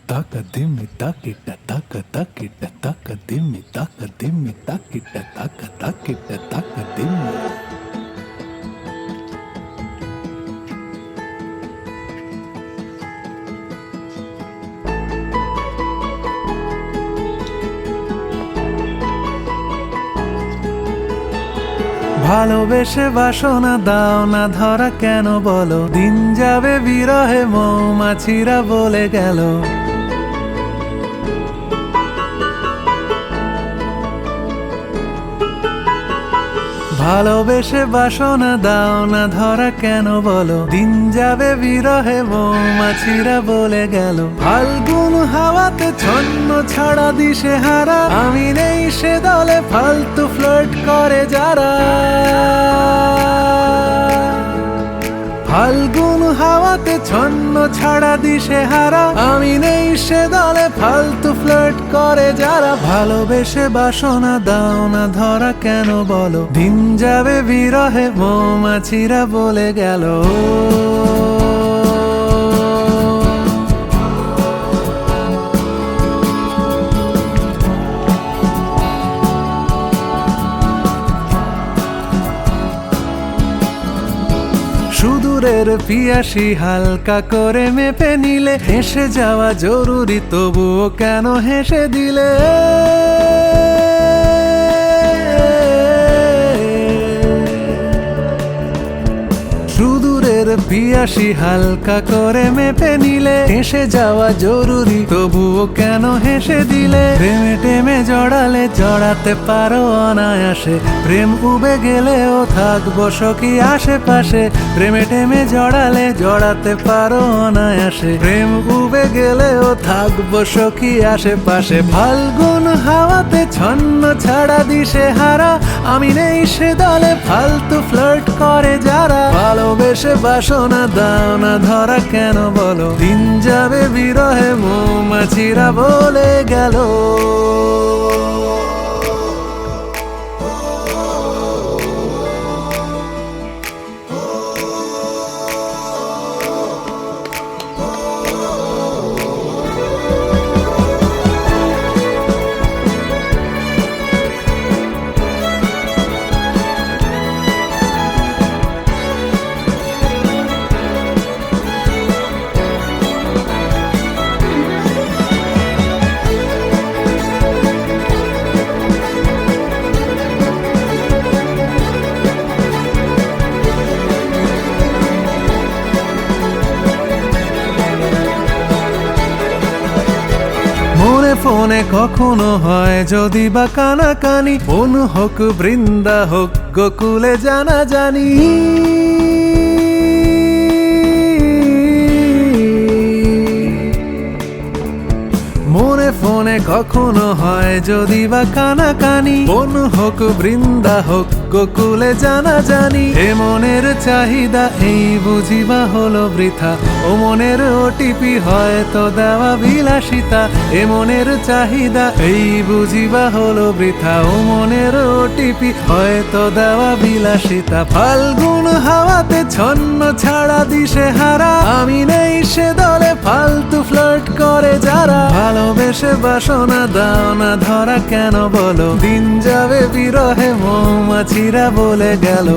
taka dimmi takita taka takita taka dimmi takita taka takita taka dimmi. ভালোবেসে বাসনা দাও না ধরা কেন বলো, দিন যাবে বিরহে মৌমাছিরা বলে গেল। ভালোবেসে বাসনা দাও না ধরা কেন বলো, দিন যাবে বিরহে মৌমাছিরা বলে গেল। ফাল্গুন হাওয়াতে ছন্ন ছাড়া দিশে হারা, আমি নেই সে দলে ফালতু ফ্লার্ট করে যারা। ফাল্গুন হাওয়াতে ছন্ন ছাড়া দিশে হারা, আমি নেই সে দলে ফালতু ফ্লার্ট করে যারা। ভালোবেসে বাসনা দাও না ধরা কেন বলো, দিন যাবে বিরহে মৌমাছিরা বলে গেল। সুদূরের পিয়াসী হালকা করে মেপে নিলে, হেসে যাওয়া জরুরি তবুও কেন হেসে দিলে। সুদূরের পিয়াসী হালকা করে মেপে নিলে, হেসে যাওয়া জরুরি তবুও কেন হেসে দিলে। প্রেমে টেমে জড়ালে জড়াতে পারো অনায়াসে, প্রেম উবে গেলেও থাকবো সখী আশেপাশে। প্রেমে টেমে জড়ালে জড়াতে পারো অনায়াসে, প্রেম উবে গেলেও থাকবো সখী আশেপাশে। ফাল্গুন হাওয়াতে ছন্ন ছাড়া দিশে হারা, আমি নেই সে দলে ফালতু ফ্লার্ট করে যারা। ভালোবেসে বাসনা দাও না ধরা কেন বলো, দিন যাবে বিরহে মৌমাছিরা বলে গেল। মনে ফোনে কখনো হয় যদি বা কানাকানি, মন হোক বৃন্দা হোক গোকুলে জানা জানি। মনে ফোনে কখনো হয় যদি বা কানাকানি, মন হোক বৃন্দা হোক গোকুলে জানা জানি। এ মনের চাহিদা এই বুঝিবা হলো বৃথা, ও মনের ওটিপি হয়তো দেওয়া বিলাসিতা। এ মনের চাহিদা এই বুঝিবা হলো বৃথা, ও মনের ওটিপি হয়তো দেওয়া বিলাসিতা। ফাল্গুন হাওয়াতে ছন্ন ছাড়া দিশে হারা, আমি নেই সে দলে ফালতু ফ্লার্ট করে যারা। ভালোবেসে বাসনা দাও না ধরা কেন বলো, দিন যাবে বিরহে মৌমাছিরা বলে গেল।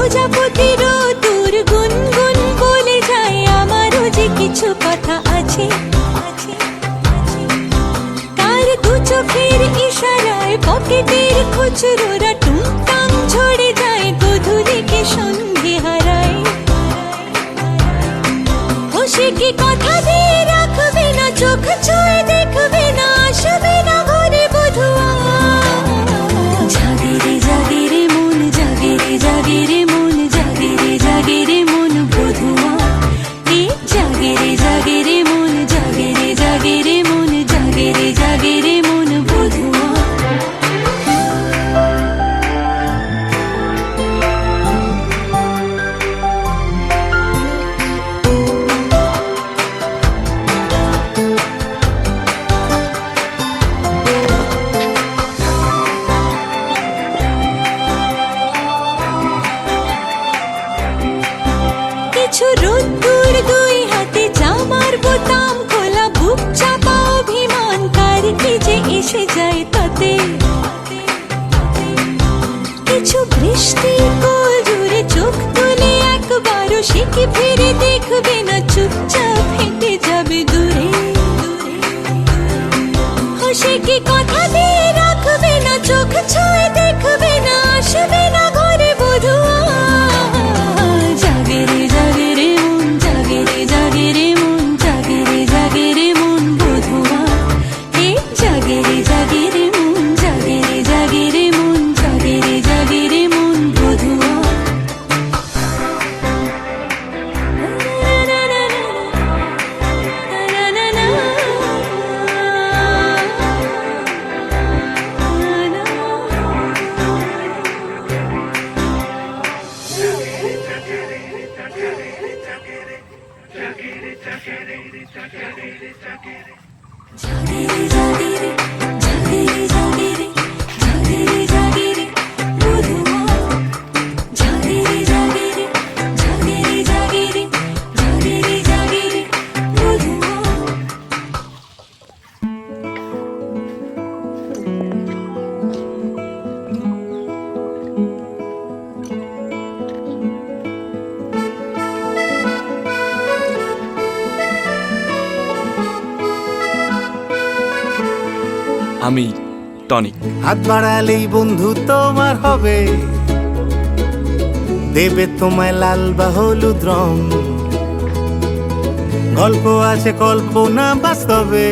প্রজাপতির তোর গুনগুন বলে যায় আমারও যে কিছু কথা আছে। তার দু চোখের ইশারায় পকেটের খুচরোরা টুংটাং ঝরে যায়, গধূলিকে সন্ধে হারায়। ও সে কি কথা দিয়ে রাখবে না, চোখ ছুঁয়ে দেখবে না, আসবে না ঘরে বধুয়া। জাগে রে জাগে রে মন, জাগে রে জাগে রে মন, জাগে রে জাগে রে মন বধুয়া। এ জাগে রে জাগে রে মন, জাগে রে জাগে রে মন, জাগে রে জাগে রে মন বধুয়া। কিছু রোদ্দুর দুই হাতে, জামার বোতাম খোলা, বুক চাপা অভিমান, কার কি যে এসে যায় তাতে। কিছু বৃষ্টি কোল জুড়ে চোখ তুলে একবারও সে কি ফিরে দেখবে না, চুপচাপ হেঁটে যাবে দূরে। ও সে কি কথা দিয়ে রাখবে না, চোখ ছুঁয়ে দেখবে না, আসবে না ঘরে বধুয়া। জাগে রে জাগে রে মন, জাগে রে জাগে রে মন, জাগে রে জাগে রে মন বধুয়া। হে জাগে রে জাগে রে মন, জাগে রে জাগে রে মন, জাগে রে জাগে রে মন বধুয়া। জাগে রে জাগে রে, জাগে রে জাগে রে, জাগে রে জাগে রে বধুয়া। জাগে রে জাগে রে, জাগে রে জাগে রে, জাগে রে জাগে রে বধুয়া। আমি টনিক। হাত বাড়ালেই বন্ধু তোমার হবে, দেবে তোমায় লাল বা হলুদ রং। গল্প আছে কল্পনা বাস্তবে,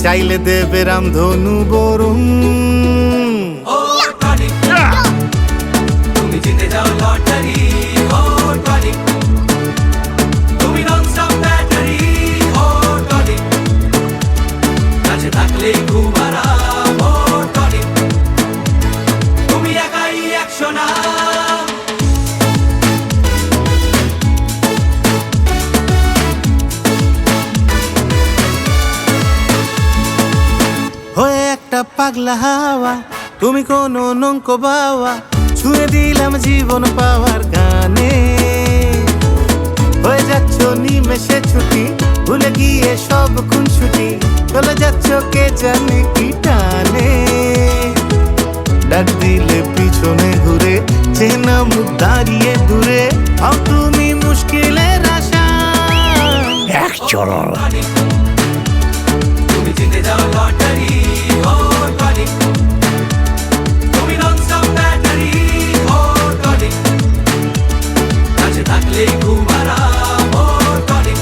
চাইলে দেবে রামধনু বরুণ। তুমি জিতে যাও লটারি, ও টনিক। তুমি ননস্টপ ব্যাটারি, ও টনিক। কাছে থাকলে খুব আরাম, ও টনিক। তুমি একাই একশো না। হয়ে একটা পাগলা হাওয়া, তুমি কোনো নৌকো বাওয়া, ছুঁয়ে দিলাম জীবন পাওয়ার গানে। হয়ে যাচ্ছ নিমেষে ছুটি, ভুলে গিয়ে সব খুনসুটি, চলে যাচ্ছ কে জানে কি টানে। ডাক দিলে পিছনে ঘুরে, চেনা মুখ দাঁড়িয়ে দূরে, হও তুমি মুশকিলের আশা। এক চড় তুমি জিতে যাও লটারি, ও টনিক। তুমি ননস্টপ ব্যাটারি, ও টনিক। কাছে থাকলে খুব আরাম, ও টনিক।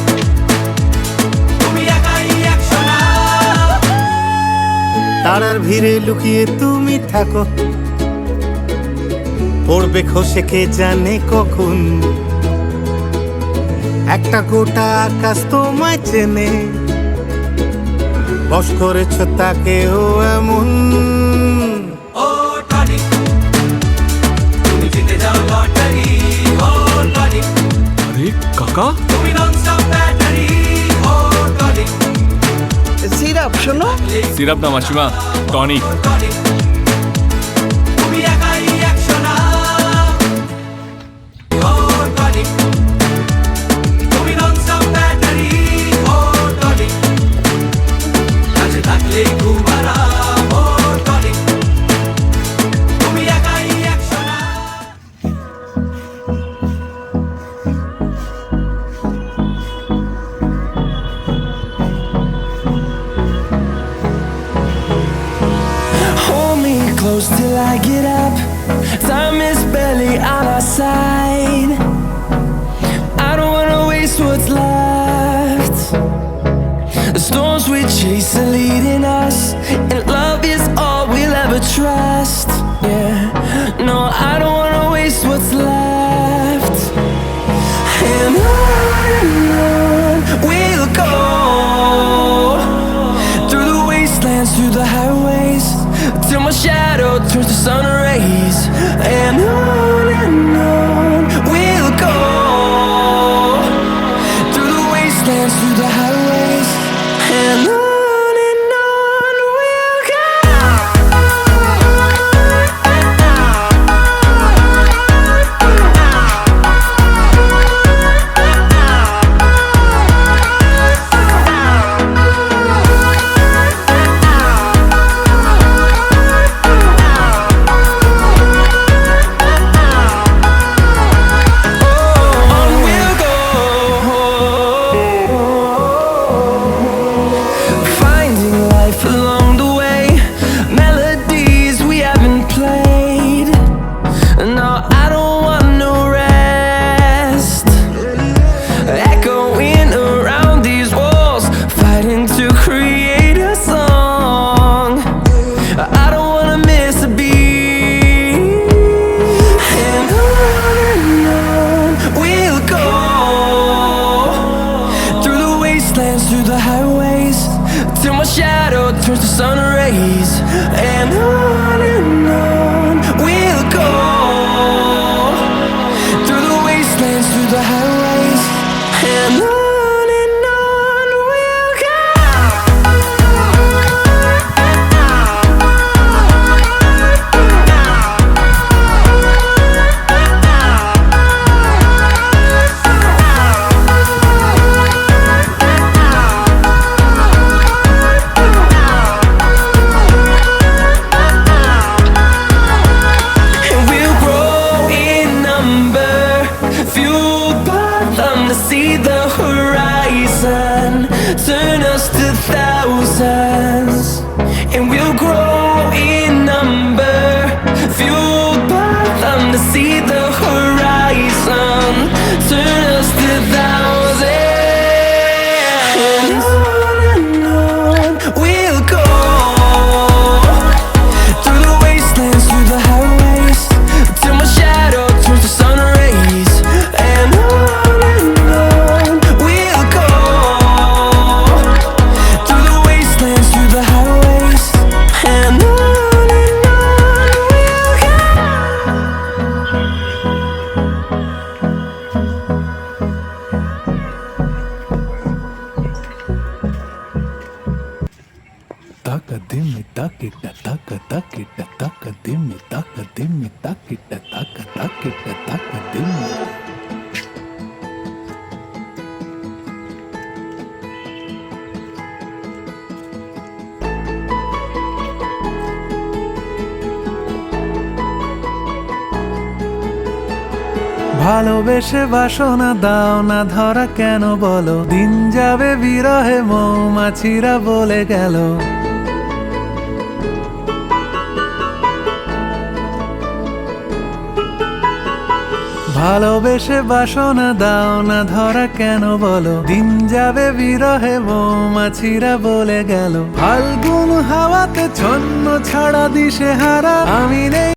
তুমি একাই একশো না। তারার ভিড়ে লুকিয়ে তুমি থাকো, পড়বে খসে কে জানে কখন। একটা গোটা আকাশ তোমায় চেনে, বশ করেছ তাকেও এমন। ও টনিক। তুমি জিতে যাও লটারি, ও টনিক। আরে কাকা, তুমি ননস্টপ ব্যাটারি, ও টনিক। সিরাপ শোনো। সিরাপ না মাসিমা, টনিক। টনিক। তুমি একাই একশো না। ও টনিক। তুমি ননস্টপ ব্যাটারি, ও টনিক। কাছে থাকলে খুব আরাম, ও টনিক। তুমি একাই একশো না। close till I get up. Time is barely on our side. I don't wanna waste what's left. The storms we chase are leading us, and love is all we'll ever trust. Yeah, no, I don't wanna waste what's left. And on we'll go, through the wastelands, through the highways, till my shadow turns to sun rays. And on we'll go, through the wastelands, through the highways, and on we'll go. On we'll go, finding life along the way, melodies we haven't played. No, I don't want no rest, echoing around these walls, fighting to create a song. I don't wanna miss a beat. And on we'll go, through the wastelands, through the highways, till my shadow turns to sun rays. And on we'll go, through the wastelands, through the highways, and on we'll go. And we'll grow in number, fueled by them to see the horizon, turn us to thousands. And we'll grow in number, fueled by them to see the horizon, turn us to thousands. And on we'll go, through the wastelands, through the highways, till my shadow turns to sun rays. And on we'll go, through the wastelands, through the highways, and on we'll go. Taka dimmi takita taka takita taka dimmi takita taka takita taka dimmi. ভালোবেসে বাসনা দাও না ধরা কেন বলো, দিন যাবে বিরহে মৌমাছিরা বলে গেল। ভালোবেসে বাসনা দাও না ধরা কেন বলো, দিন যাবে বিরহে মৌমাছিরা বলে গেল। ফাল্গুন হাওয়াতে ছন্ন ছাড়া দিশে হারা আমি নেই।